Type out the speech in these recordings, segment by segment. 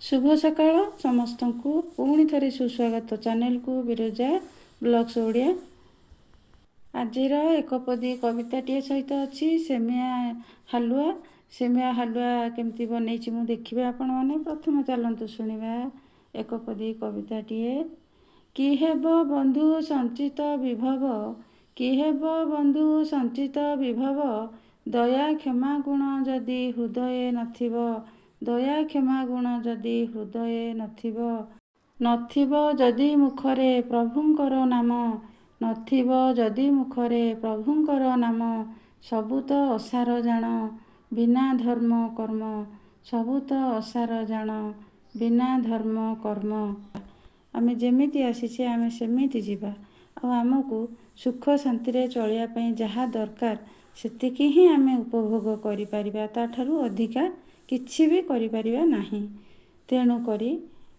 शुभ सकाळ समस्तंकु पुणी थरे सुस्वागत चैनल को बिरजा ब्लॉग्स ओडिया। आजिर एकपदी कविताटी सहित अच्छी सेमिया हालुआ। सेमिया हालुआ केमती बनई मु देखिए आपण मैंने प्रथम चलतु शुणा एकपदी कविताटीए। कि हेब बंधु संचित विभव, कि हेब बंधु संचित विभव, दया क्षमा गुण जदि हृदय नथिब, दया क्षमा गुण जदि हृदय नथिब, नथिब जदि मुखरे प्रभुंकर नाम, नथिब जदि मुखरे प्रभुंकर नाम, सबु तो असार जान बिना धर्म कर्म, सबु तो असार जान बिना धर्म कर्म। आमे जेमिति आसीचे आमे सेमिति जीवा आ आमको सुख शांति रे चलिया पई जहा दरकार सेतिकी ही आमे उपभोग करि परिबा, ताठारु अधिका किछि भी करि परिबा नाही। तेणु करी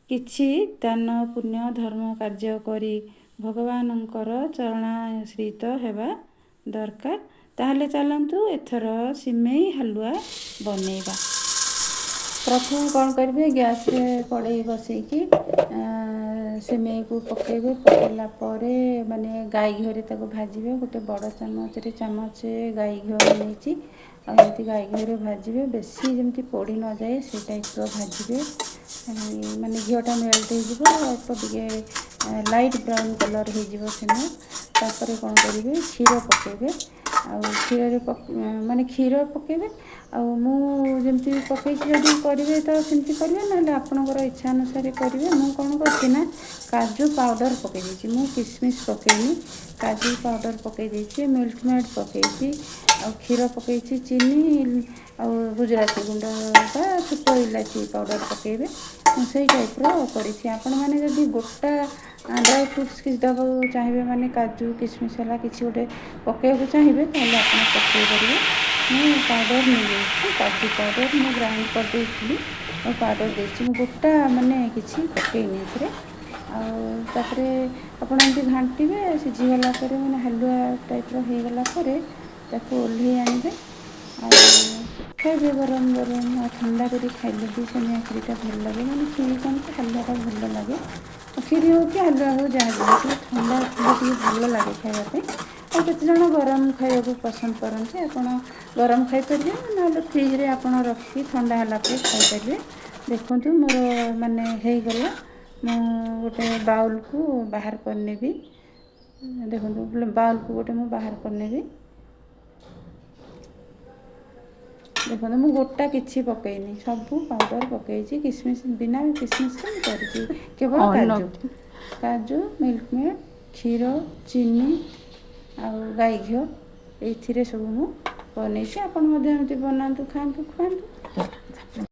किछि दान पुण्य धर्म कार्य करी भगवानंकर चरणाश्रित हेबा दरकार। ताहले चलंतु एथर सिमेई हालुआ बनेइबा। प्रथम कौन करेंगे, गैस रे कड़े बसैकी सिमेई को पकेबे। पकेला परे माने गाई घरे ताको भाजिबे। गोटे बड़ चामच रे चामच गाई घी नहीं एमती गाई घी भाजिबे। बेसी जमती पोड़ी न जाए से टाइप रो भाजिबे। माने घीटा मेल्ट हो अल्प टे लाइट ब्राउन कलर हो सिमेई। तापर कौन करेंगे, क्षीर पकेबे। क्षीर माने क्षीर पकेबे। जमती पकई जदि करेंगे तो सेमती करेंगे, ना आपणकर इच्छा अनुसार करेंगे। मु कौन कर काजू पाउडर पकई देछि, मु किसमिस पकईनी, काजू पाउडर पकई देछि, मिल्क मेड पकईछि, क्षीर पकईछि, चीनी गुजराती गुंड बा छोट इलायची पाउडर पकेबे। से टाइप करी आपण मैंने जदि गोटा ड्राई फ्रुट्स किसी दबा चाहिए, माने काजू किसमिस है कि गोटे पकड़ा चाहिए ताहले आप पकई पारे। मु पाउडर नहीं काजू पाउडर मु ग्राइंड कर देइछि और पाउडर देछि। मु गोटा माने किछि पकईनी एथरे। तापरे आपण एमती घांटीबे। सिझीगला परे माने हलुआ टाइप रो हो गला परे ताको ओल्हे आनिबे। खाइबे गरम गरम ठंडा करी खाइले भी सेमिया खीरीटा भल लगे। माने खीरी कौन कि हलुआटा भल लगे। खीरी हो कि हलुआ हो जहाँ भी ठंडा थे भल लगे खायापे। और केते जण गरम खाया को पसंद करते, आपण गरम खाईपारे ना फ्रिज रे आपण रखी ठंडा होला पे खाईपारे। देखंतु मोर माने हे गला। मु गोटे बाउल को बाहर करनेबी। देखंतु बाउल को गोटे मु बाहर करनेबी। देखो मु गोटा किछि पकईनी, सबू पाउडर पकईछि। किसमिस बिना किसमिस के करछि, केवल काजू काजू मिल्क मेड क्षीर चीनी आ गाई घी एथिरे सब मु बनैछि। आपण मध्य एमती बनातु खातु खुआतु।